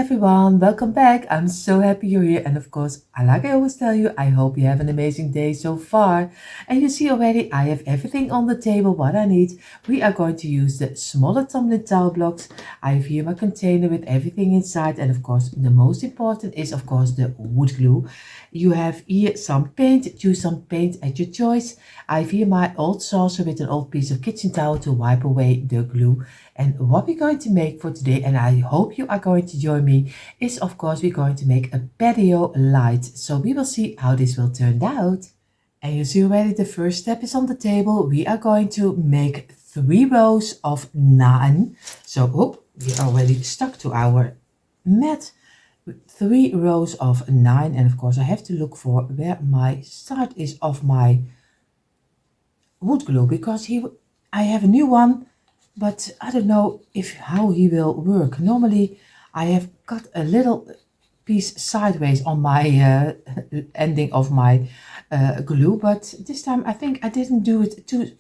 everyone, welcome back. I'm so happy you're here. And of course, like I always tell you, I hope you have an amazing day so far. And you see already, I have everything on the table what I need. We are going to use the smaller tumbling towel blocks. I have here my container with everything inside. And of course, the most important is of course the wood glue. You have here some paint, choose some paint at your choice. I have here my old saucer with an old piece of kitchen towel to wipe away the glue. And what we're going to make for today, and I hope you are going to join me, is of course we're going to make a patio light. So we will see how this will turn out. And you see already the first step is on the table. We are going to make 3 rows of 9. So we are already stuck to our mat. 3 rows of 9, and of course I have to look for where my start is of my wood glue, because I have a new one, but I don't know how he will work. Normally I have cut a little piece sideways on my ending of my glue, but this time I think I didn't do it too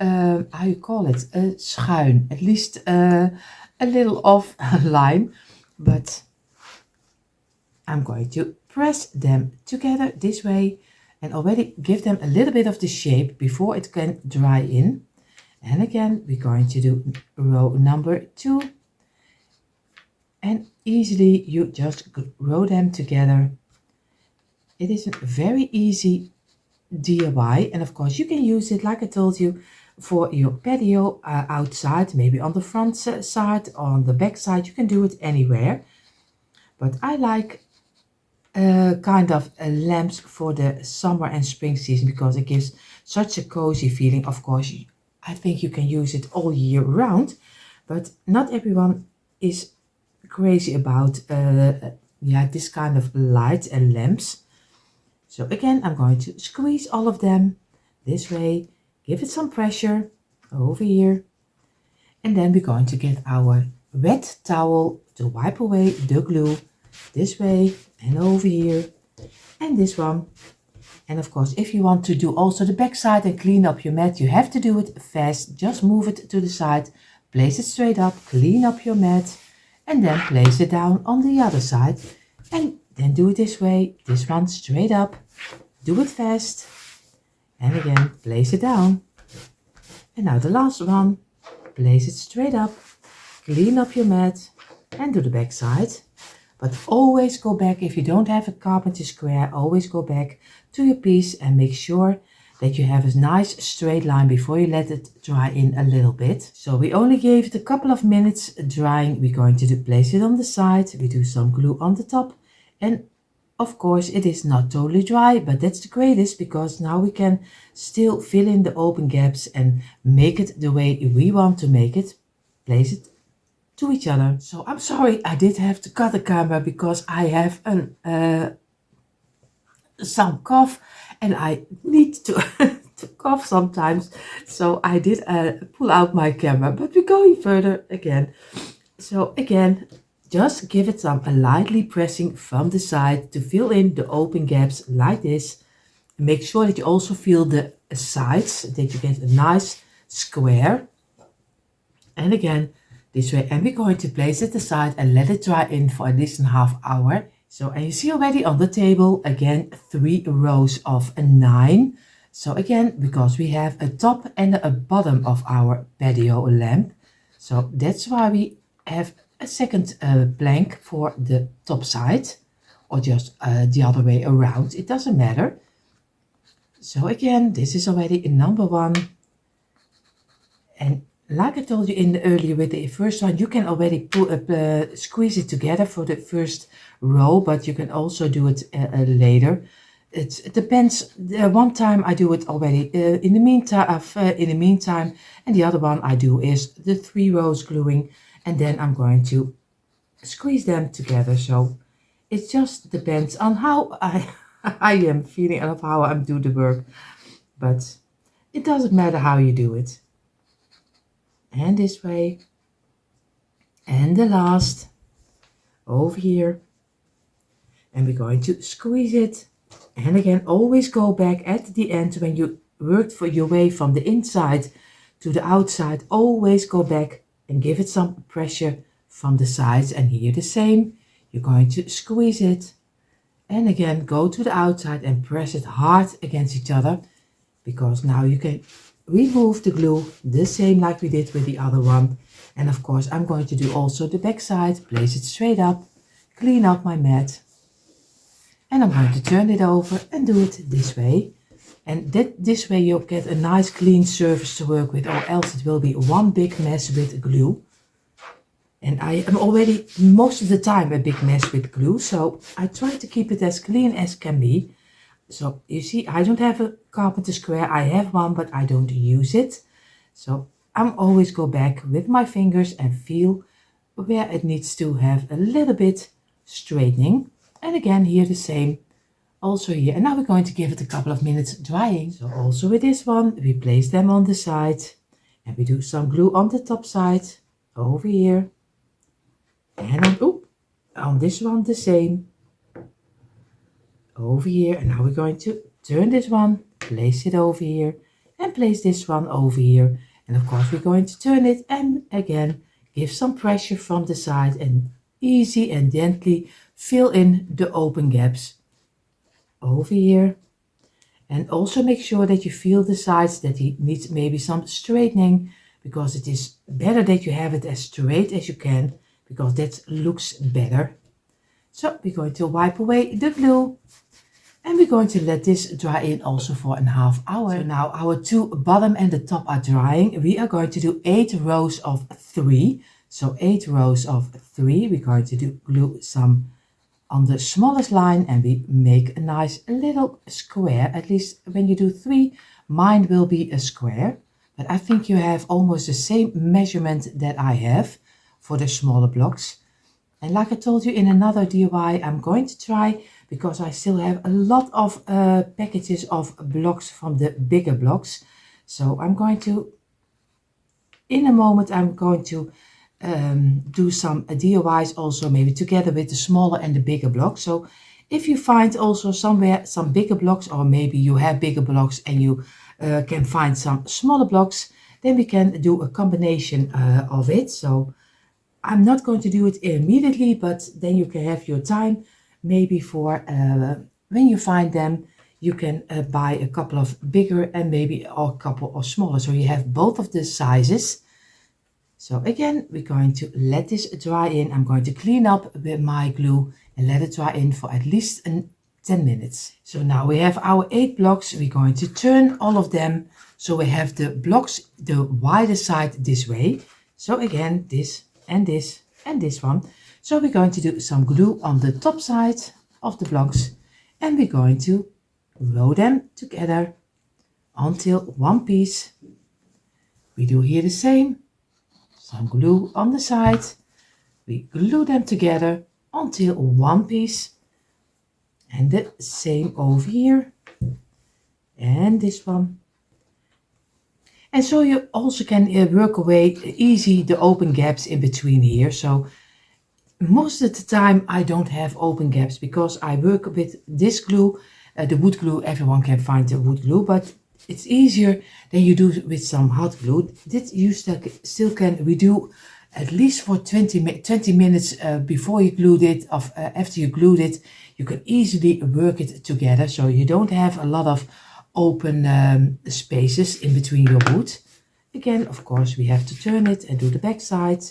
how you call it, schuin, at least a little off line. But I'm going to press them together this way and already give them a little bit of the shape before it can dry in. And again, we're going to do row number 2. And easily you just row them together. It is a very easy DIY. And of course you can use it, like I told you, for your patio outside, maybe on the front side or on the back side. You can do it anywhere. But I like kind of lamps for the summer and spring season because it gives such a cozy feeling. Of course, I think you can use it all year round, but not everyone is crazy about this kind of light and lamps. So again, I'm going to squeeze all of them this way, give it some pressure over here, and then we're going to get our wet towel to wipe away the glue this way and over here and this one. And of course, if you want to do also the back side and clean up your mat, you have to do it fast. Just move it to the side, place it straight up, clean up your mat, and then place it down on the other side. And then do it this way, this one straight up, do it fast, and again, place it down. And now the last one, place it straight up, clean up your mat, and do the back side. But always go back, if you don't have a carpenter square, always go back to your piece and make sure that you have a nice straight line before you let it dry in a little bit. So we only gave it a couple of minutes drying. We're going to place it on the side. We do some glue on the top. And of course it is not totally dry, but that's the greatest, because now we can still fill in the open gaps and make it the way we want to make it. Place it to each other. So I'm sorry I did have to cut the camera because I have some cough and I need to to cough sometimes. So I did pull out my camera, but we're going further again. So again, just give it some lightly pressing from the side to fill in the open gaps like this. Make sure that you also feel the sides, that you get a nice square. And again, this way, and we're going to place it aside and let it dry in for at least a half hour. So, and you see already on the table, again, 3 rows of 9. So again, because we have a top and a bottom of our patio lamp. So that's why we have a second plank for the top side, or just the other way around. It doesn't matter. So again, this is already number 1. And like I told you in the earlier with the first one, you can already squeeze it together for the first row, but you can also do it later. It depends. One time I do it already in the meantime, and the other one I do is the 3 rows gluing, and then I'm going to squeeze them together. So it just depends on how I am feeling and of how I'm doing the work, but it doesn't matter how you do it. And this way, and the last over here, and we're going to squeeze it. And again, always go back at the end when you worked for your way from the inside to the outside. Always go back and give it some pressure from the sides, and here the same. You're going to squeeze it, and again go to the outside and press it hard against each other, because now you can remove the glue the same like we did with the other one. And of course I'm going to do also the back side, place it straight up, clean up my mat, and I'm going to turn it over and do it this way. And this way you'll get a nice clean surface to work with, or else it will be one big mess with glue. And I am already most of the time a big mess with glue, so I try to keep it as clean as can be. So you see, I don't have a carpenter square. I have one, but I don't use it. So I'm always go back with my fingers and feel where it needs to have a little bit straightening. And again, here the same. Also here, and now we're going to give it a couple of minutes drying. So also with this one, we place them on the side, and we do some glue on the top side, over here, and on this one the same, over here. And now we're going to turn this one, place it over here, and place this one over here. And of course we're going to turn it, and again give some pressure from the side, and easy and gently fill in the open gaps over here. And also make sure that you feel the sides, that it needs maybe some straightening, because it is better that you have it as straight as you can, because that looks better. So we're going to wipe away the glue, and we're going to let this dry in also for a half hour. So now our two bottom and the top are drying. We are going to do 8 rows of 3. So 8 rows of 3. We're going to do glue some on the smallest line, and we make a nice little square. At least when you do 3, mine will be a square, but I think you have almost the same measurement that I have for the smaller blocks. And like I told you in another DIY, I'm going to try, because I still have a lot of packages of blocks from the bigger blocks. So I'm going to, in a moment, I'm going to do some DIYs also, maybe together with the smaller and the bigger blocks. So if you find also somewhere some bigger blocks, or maybe you have bigger blocks and you can find some smaller blocks, then we can do a combination of it. So I'm not going to do it immediately, but then you can have your time maybe for when you find them, you can buy a couple of bigger and maybe a couple of smaller, so you have both of the sizes. So again, we're going to let this dry in. I'm going to clean up with my glue and let it dry in for at least 10 minutes. So now we have our 8 blocks. We're going to turn all of them, so we have the blocks the wider side this way. So again, this and this and this one. So we're going to do some glue on the top side of the blocks, and we're going to roll them together until one piece. We do here the same. Some glue on the side, we glue them together until one piece, and the same over here, and this one. And so you also can work away easy the open gaps in between here. So most of the time I don't have open gaps, because I work with this glue, the wood glue. Everyone can find the wood glue, but it's easier than you do with some hot glue. This you still can redo at least for 20 minutes before you glued it, after you glued it. You can easily work it together, so you don't have a lot of open spaces in between your wood. Again, of course, we have to turn it and do the back side,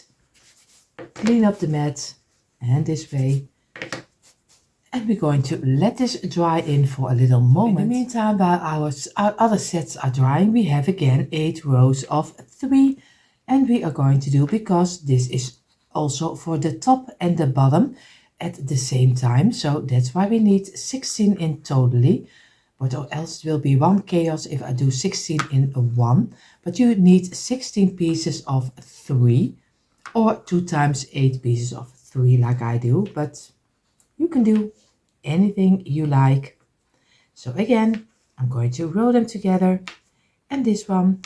clean up the mat, and this way. And we're going to let this dry in for a little moment. In the meantime, while our other sets are drying, we have again 8 rows of 3. And we are going to do, because this is also for the top and the bottom at the same time. So that's why we need 16 in totally. But or else it will be one chaos if I do 16 in one. But you need 16 pieces of 3. Or 2 times 8 pieces of 3 like I do. But you can do anything you like. So again, I'm going to roll them together, and this one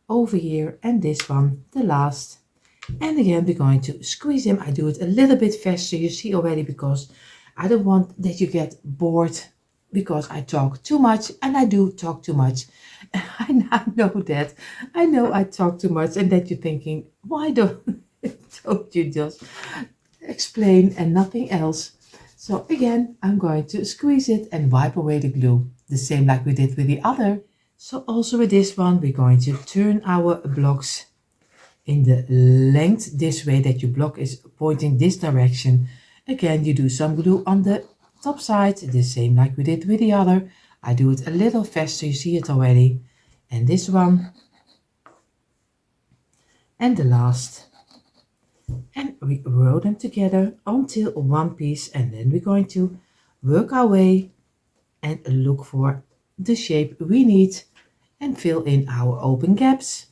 over here, and this one the last. And again, we're going to squeeze them. I do it a little bit faster, you see already, because I don't want that you get bored, because I talk too much, and I do talk too much. I know that. I know I talk too much, and that you're thinking, why don't Don't you just explain and nothing else. So again, I'm going to squeeze it and wipe away the glue, the same like we did with the other. So also with this one, we're going to turn our blocks in the length this way that your block is pointing this direction. Again, you do some glue on the top side, the same like we did with the other. I do it a little faster, you see it already. And this one. And the last. And we roll them together until one piece, and then we're going to work our way and look for the shape we need and fill in our open gaps.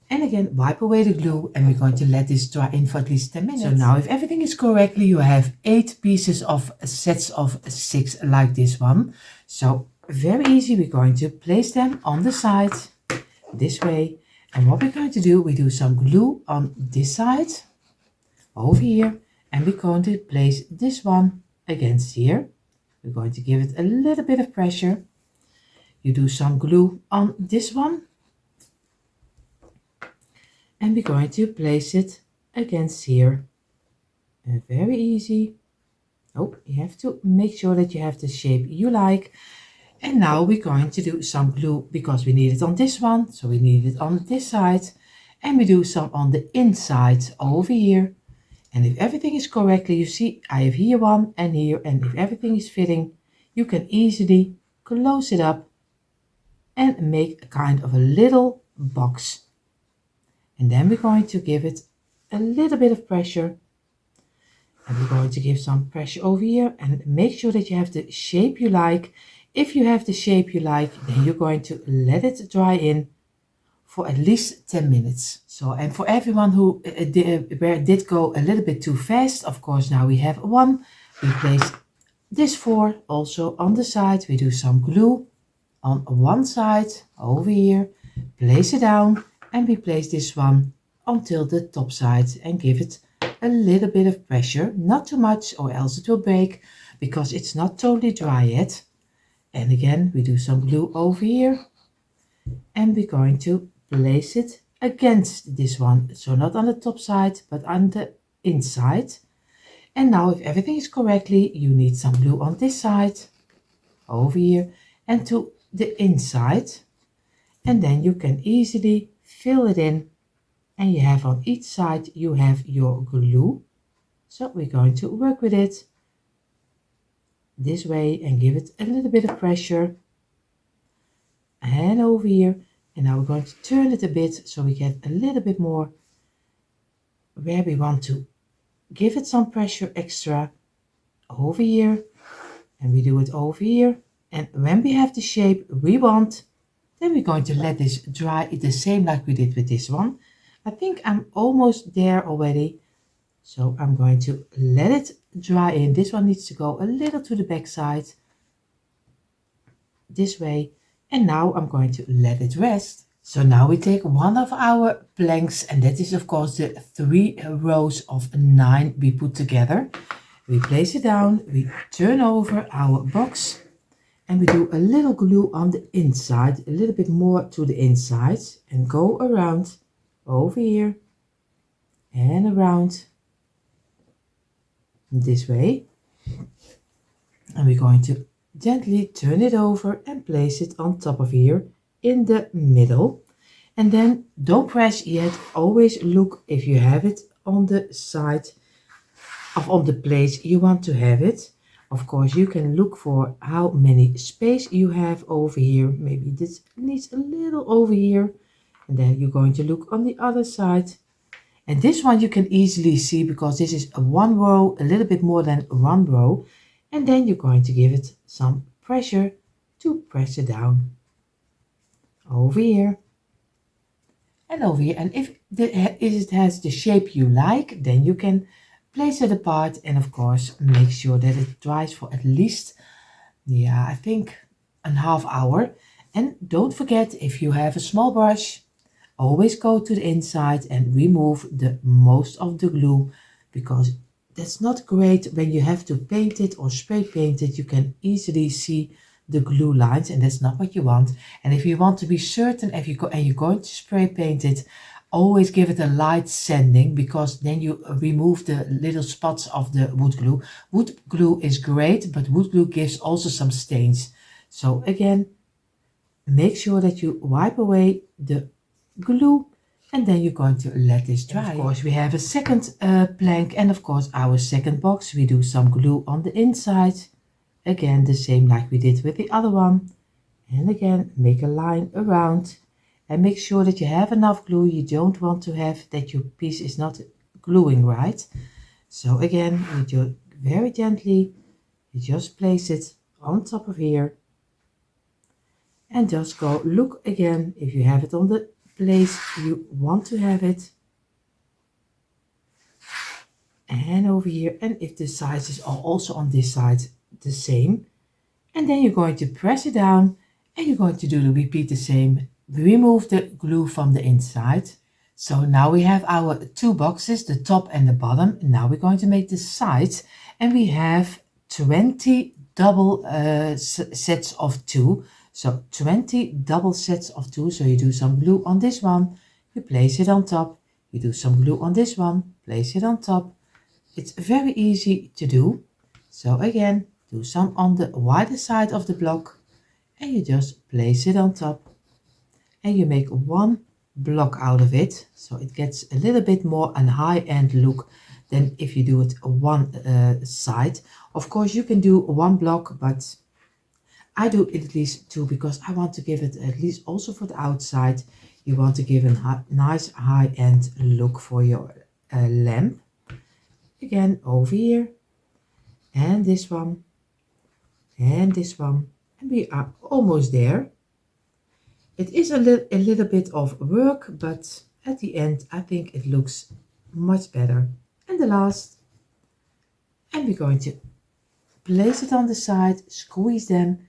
And again, wipe away the glue, and we're going to let this dry in for at least 10 minutes. So now if everything is correctly, you have 8 pieces of sets of 6 like this one. So very easy, we're going to place them on the side this way. And what we're going to do, we do some glue on this side over here, and we're going to place this one against here. We're going to give it a little bit of pressure. You do some glue on this one, and we're going to place it against here. And very easy. Oh, you have to make sure that you have the shape you like. And now we're going to do some glue because we need it on this one, so we need it on this side, and we do some on the inside over here. And if everything is correctly, you see I have here one and here, and if everything is fitting, you can easily close it up and make a kind of a little box. And then we're going to give it a little bit of pressure, and we're going to give some pressure over here and make sure that you have the shape you like. If you have the shape you like, then you're going to let it dry in for at least 10 minutes. So, and for everyone who did go a little bit too fast, of course, now we have one. We place this 4 also on the side. We do some glue on one side over here, place it down, and we place this one until the top side and give it a little bit of pressure, not too much or else it will break because it's not totally dry yet. And again, we do some glue over here, and we're going to place it against this one. So not on the top side, but on the inside. And now if everything is correctly, you need some glue on this side, over here, and to the inside. And then you can easily fill it in. And you have on each side, you have your glue. So we're going to work with it this way and give it a little bit of pressure. And over here. And now we're going to turn it a bit so we get a little bit more where we want to give it some pressure extra over here. And we do it over here. And when we have the shape we want, then we're going to let this dry the same like we did with this one. I think I'm almost there already. So I'm going to let it dry in. This one needs to go a little to the back side. This way. And now I'm going to let it rest. So now we take one of our planks, and that is of course the 3 rows of 9 we put together. We place it down, we turn over our box, and we do a little glue on the inside, a little bit more to the inside, and go around over here and around this way. And we're going to gently turn it over and place it on top of here in the middle. And then don't press yet, always look if you have it on the side of on the place you want to have it. Of course, you can look for how many space you have over here. Maybe this needs a little over here, and then you're going to look on the other side. And this one you can easily see because this is a 1 row, a little bit more than 1 row. And then you're going to give it some pressure to press it down over here and over here. And if it has the shape you like, then you can place it apart, and of course make sure that it dries for at least, I think a half hour. And don't forget, if you have a small brush, always go to the inside and remove the most of the glue, because that's not great when you have to paint it or spray paint it. You can easily see the glue lines, and that's not what you want. And if you want to be certain, if you go and you're going to spray paint it, always give it a light sanding, because then you remove the little spots of the wood glue. Wood glue is great, but wood glue gives also some stains. So again, make sure that you wipe away the glue, and then you're going to let this dry. And of course, we have a second plank, and of course our second box. We do some glue on the inside. Again, the same like we did with the other one. And again, make a line around and make sure that you have enough glue. You don't want to have that your piece is not gluing right. So again, you do very gently, you just place it on top of here and just go look again if you have it on the place you want to have it, and over here, and if the sizes are also on this side the same, and then you're going to press it down and you're going to repeat the same. Remove the glue from the inside. So now we have our two boxes, the top and the bottom. Now we're going to make the sides, and we have 20 double sets of 2. So 20 double sets of 2. So you do some glue on this one, you place it on top, you do some glue on this one, place it on top. It's very easy to do. So again, do some on the wider side of the block, and you just place it on top, and you make one block out of it, so it gets a little bit more an high-end look than if you do it one side. Of course, you can do one block, but I do at least 2, because I want to give it, at least also for the outside, you want to give a nice high-end look for your lamp. Again, over here, and this one, and this one, and we are almost there. It is a little bit of work, but at the end I think it looks much better. And the last, and we're going to place it on the side, squeeze them,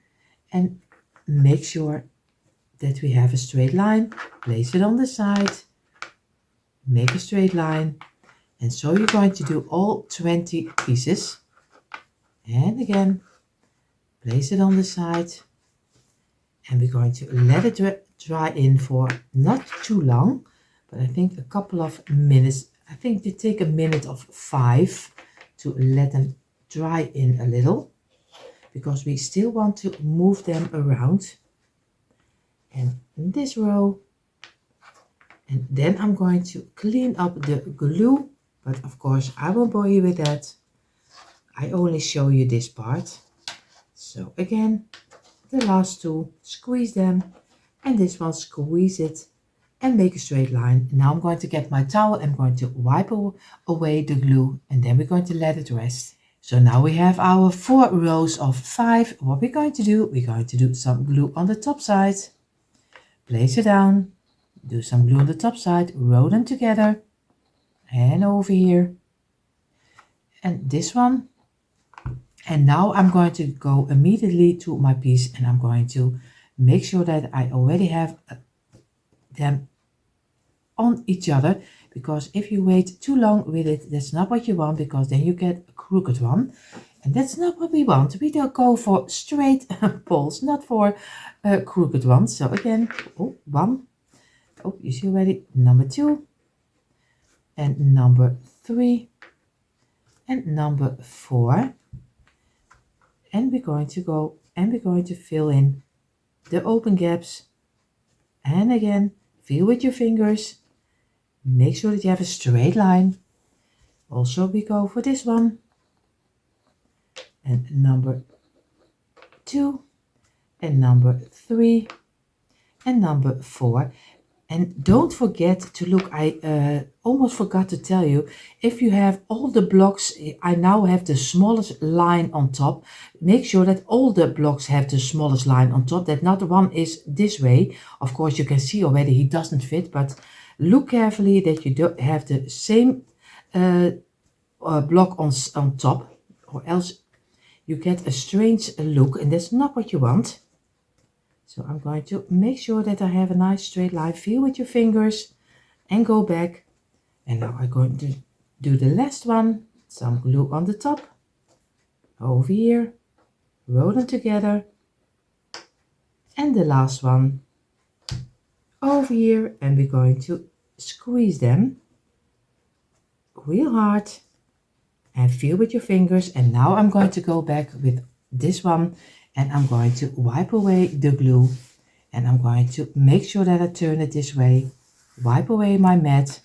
and make sure that we have a straight line. Place it on the side, make a straight line, and so you're going to do all 20 pieces. And again, place it on the side, and we're going to let it dry in for not too long, but I think a couple of minutes. I think they take a minute of 5 to let them dry in a little, because we still want to move them around. And in this row, and then I'm going to clean up the glue, but of course I won't bore you with that. I only show you this part. So again, the last two, squeeze them, and this one, squeeze it and make a straight line. Now I'm going to get my towel, I'm going to wipe away the glue, and then we're going to let it rest. So now we have our 4 rows of 5. What we're going to do, we're going to do some glue on the top side, place it down, do some glue on the top side, roll them together, and over here, and this one. And now I'm going to go immediately to my piece, and I'm going to make sure that I already have them on each other, because if you wait too long with it, that's not what you want, because then you get a crooked one, and that's not what we want. We don't go for straight poles, not for crooked ones. So again, one, you see already, number 2, and number 3, and number 4. And we're going to go, and we're going to fill in the open gaps, and again, feel with your fingers, make sure that you have a straight line. Also we go for this one, and number 2, and number 3, and number 4. And don't forget to look, I almost forgot to tell you, if you have all the blocks, I now have the smallest line on top. Make sure that all the blocks have the smallest line on top, that not one is this way. Of course, you can see already he doesn't fit, but look carefully that you don't have the same block on top, or else you get a strange look, and that's not what you want. So I'm going to make sure that I have a nice straight line. Feel with your fingers and go back. And now I'm going to do the last one. Some glue on the top. Over here. Roll them together. And the last one. Over here. And we're going to squeeze them real hard and feel with your fingers. And now I'm going to go back with this one and I'm going to wipe away the glue, and I'm going to make sure that I turn it this way, wipe away my mat,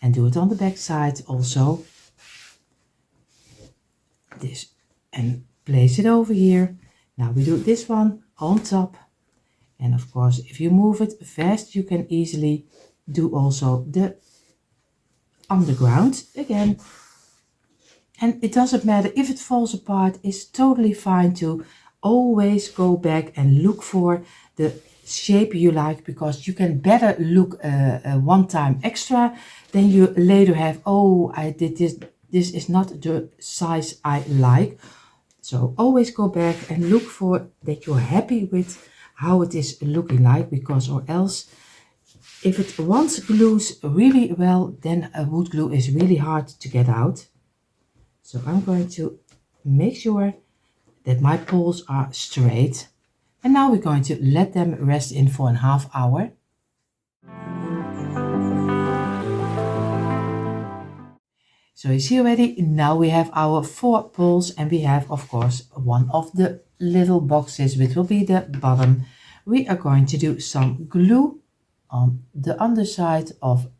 and do it on the back side also. This, and place it over here. Now we do this one on top, and of course if you move it fast you can easily do also the underground again. And it doesn't matter if it falls apart, it's totally fine to always go back and look for the shape you like, because you can better look one time extra, then you later have, oh, I did this is not the size I like. So always go back and look for that you're happy with how it is looking like, because or else if it once glues really well, then a wood glue is really hard to get out. So I'm going to make sure that my poles are straight. And now we're going to let them rest in for a half hour. So you see already, now we have our 4 poles, and we have of course one of the little boxes which will be the bottom. We are going to do some glue on the underside of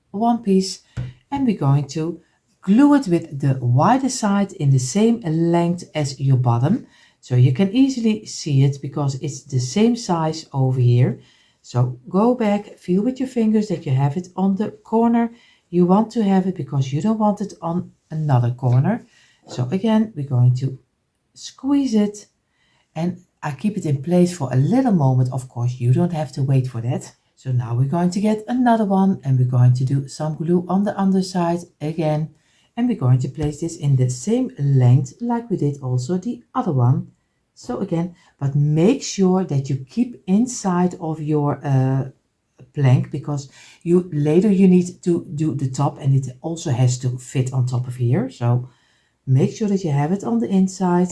one piece, and we're going to glue it with the wider side in the same length as your bottom, so you can easily see it because it's the same size over here. So go back, feel with your fingers that you have it on the corner you want to have it, because you don't want it on another corner. So again, we're going to squeeze it, and I keep it in place for a little moment. Of course, you don't have to wait for that. So now we're going to get another one, and we're going to do some glue on the underside again, and we're going to place this in the same length like we did also the other one. So again, but make sure that you keep inside of your plank, because you later you need to do the top, and it also has to fit on top of here. So make sure that you have it on the inside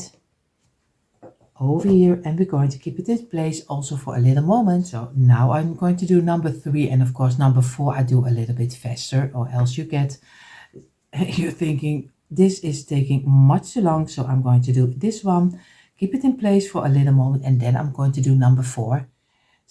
over here, and we're going to keep it in place also for a little moment. So now I'm going to do number 3, and of course number 4 I do a little bit faster, or else you get you're thinking this is taking much too long. So I'm going to do this one, keep it in place for a little moment, and then I'm going to do number 4.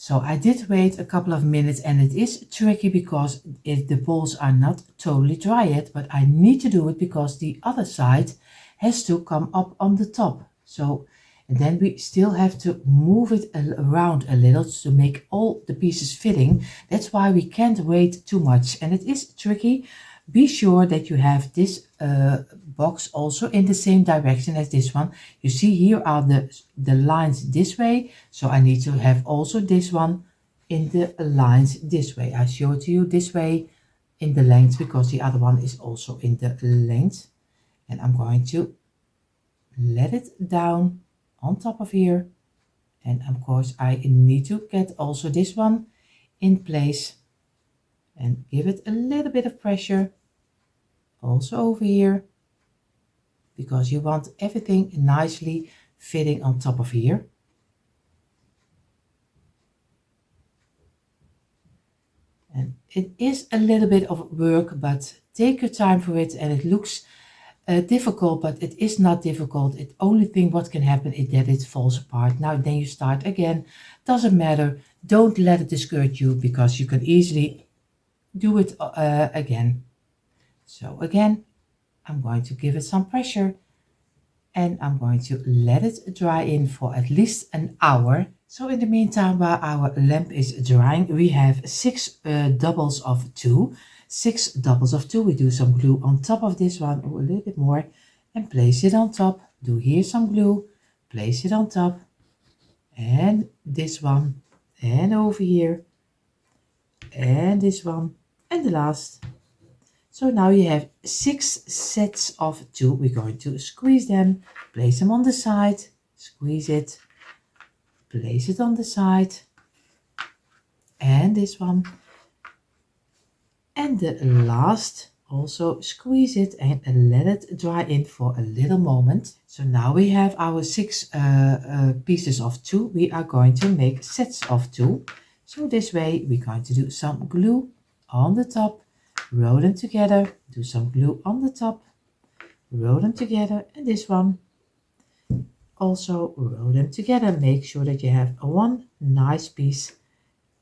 So I did wait a couple of minutes, and it is tricky because the poles are not totally dry yet, but I need to do it because the other side has to come up on the top. So, and then we still have to move it around a little to make all the pieces fitting. That's why we can't wait too much, and it is tricky. Be sure that you have this box also in the same direction as this one. You see here are the lines this way, so I need to have also this one in the lines this way. I show it to you this way in the length, because the other one is also in the length. And I'm going to let it down on top of here, and of course I need to get also this one in place and give it a little bit of pressure also over here, because you want everything nicely fitting on top of here. And it is a little bit of work, but take your time for it, and it looks difficult, but it is not difficult. The only thing what can happen is that it falls apart. Now then you start again, doesn't matter. Don't let it discourage you, because you can easily do it again. So again, I'm going to give it some pressure, and I'm going to let it dry in for at least an hour. So in the meantime, while our lamp is drying, we have 6 doubles of 2. 6 doubles of 2. We do some glue on top of this one, or a little bit more, and place it on top. Do here some glue, place it on top, and this one, and over here, and this one, and the last. So now you have 6 sets of 2. We're going to squeeze them, place them on the side, squeeze it, place it on the side, and this one. And the last, also squeeze it and let it dry in for a little moment. So now we have our 6 pieces of 2. We are going to make sets of 2. So this way we're going to do some glue on the top, roll them together, do some glue on the top, roll them together, and this one also roll them together. Make sure that you have one nice piece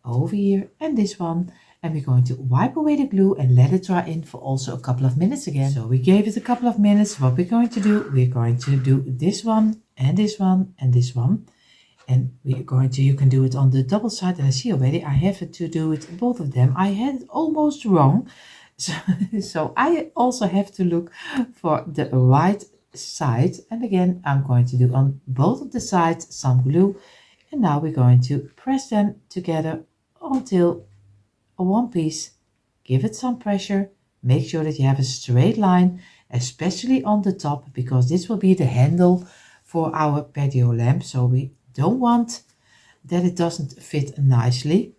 over here and this one, and we're going to wipe away the glue and let it dry in for also a couple of minutes again. So we gave it a couple of minutes. What we're going to do, we're going to do this one and this one and this one, and we're going to, you can do it on the double side, and I see already I have to do it both of them. I had it almost wrong, so I also have to look for the right side, and again I'm going to do on both of the sides some glue, and now we're going to press them together until one piece. Give it some pressure, make sure that you have a straight line, especially on the top, because this will be the handle for our patio lamp, so we don't want that it doesn't fit nicely.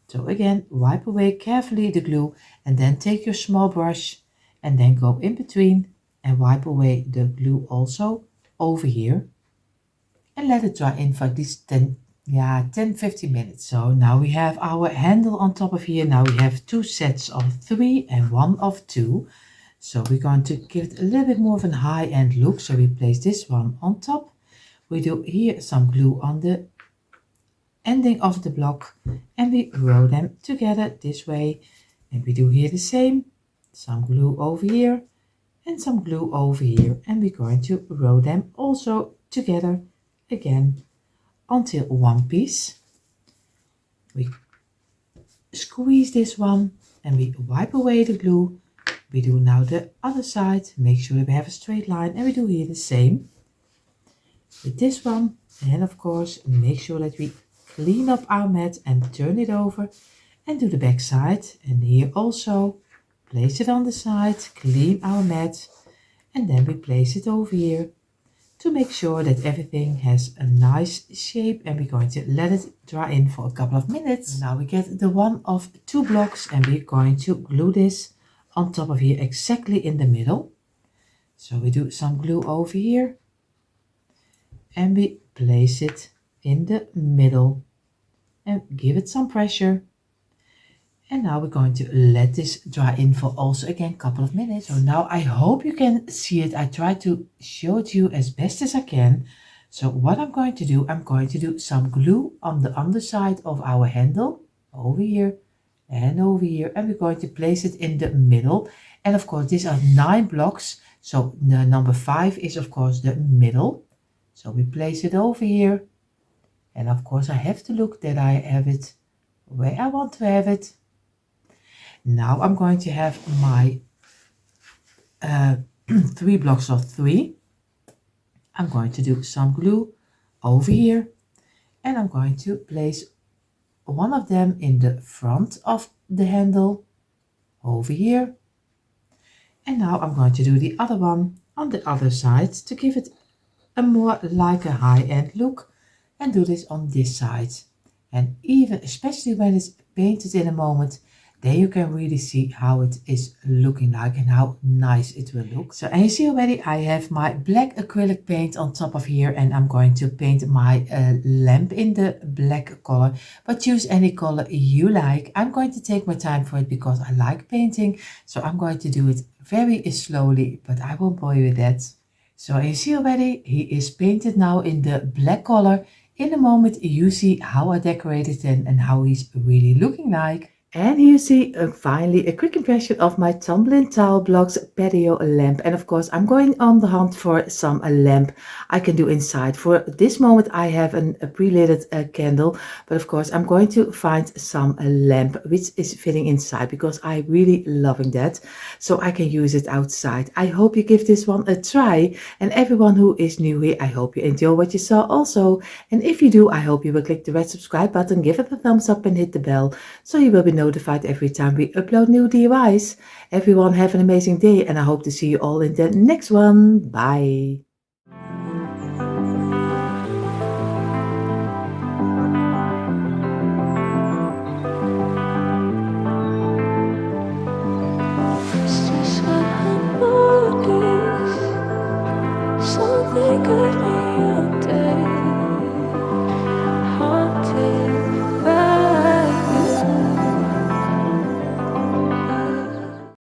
So again, wipe away carefully the glue, and then take your small brush and then go in between and wipe away the glue also over here, and let it dry in for at least 10-15 minutes. So now we have our handle on top of here. Now we have two sets of 3 and one of 2. So we're going to give it a little bit more of a high-end look. So we place this one on top. We do here some glue on the ending of the block, and we roll them together this way. And we do here the same, some glue over here and some glue over here, and we're going to roll them also together again until one piece. We squeeze this one and we wipe away the glue. We do now the other side, make sure that we have a straight line, and we do here the same with this one. And of course, make sure that we clean up our mat and turn it over and do the back side. And here also place it on the side, clean our mat, and then we place it over here to make sure that everything has a nice shape, and we're going to let it dry in for a couple of minutes. Now we get the one of 2 blocks, and we're going to glue this on top of here exactly in the middle. So we do some glue over here and we place it in the middle and give it some pressure. And now we're going to let this dry in for also again a couple of minutes. So now I hope you can see it. I try to show it to you as best as I can. So what I'm going to do, I'm going to do some glue on the underside of our handle over here and over here, and we're going to place it in the middle. And of course these are 9 blocks, so the number 5 is of course the middle. So we place it over here, and of course I have to look that I have it where I want to have it. Now I'm going to have my 3 blocks of 3. I'm going to do some glue over here, and I'm going to place one of them in the front of the handle over here. And now I'm going to do the other one on the other side to give it a more like a high-end look, and do this on this side. And even especially when it's painted in a moment, there you can really see how it is looking like and how nice it will look. So, and you see already I have my black acrylic paint on top of here, and I'm going to paint my lamp in the black color, but choose any color you like. I'm going to take my time for it because I like painting, so I'm going to do it very slowly, but I won't bore you with that. So you see already he is painted now in the black color. In a moment you see how I decorated him and how he's really looking like. And here you see finally a quick impression of my Tumbling tile blocks patio lamp. And of course I'm going on the hunt for some lamp I can do inside. For this moment I have a pre-lit candle, but of course I'm going to find some lamp which is fitting inside, because I'm really loving that, so I can use it outside. I hope you give this one a try, and everyone who is new here, I hope you enjoy what you saw also. And if you do, I hope you will click the red subscribe button, give it a thumbs up and hit the bell so you will be notified every time we upload new DIYs. Everyone have an amazing day, and I hope to see you all in the next one. Bye.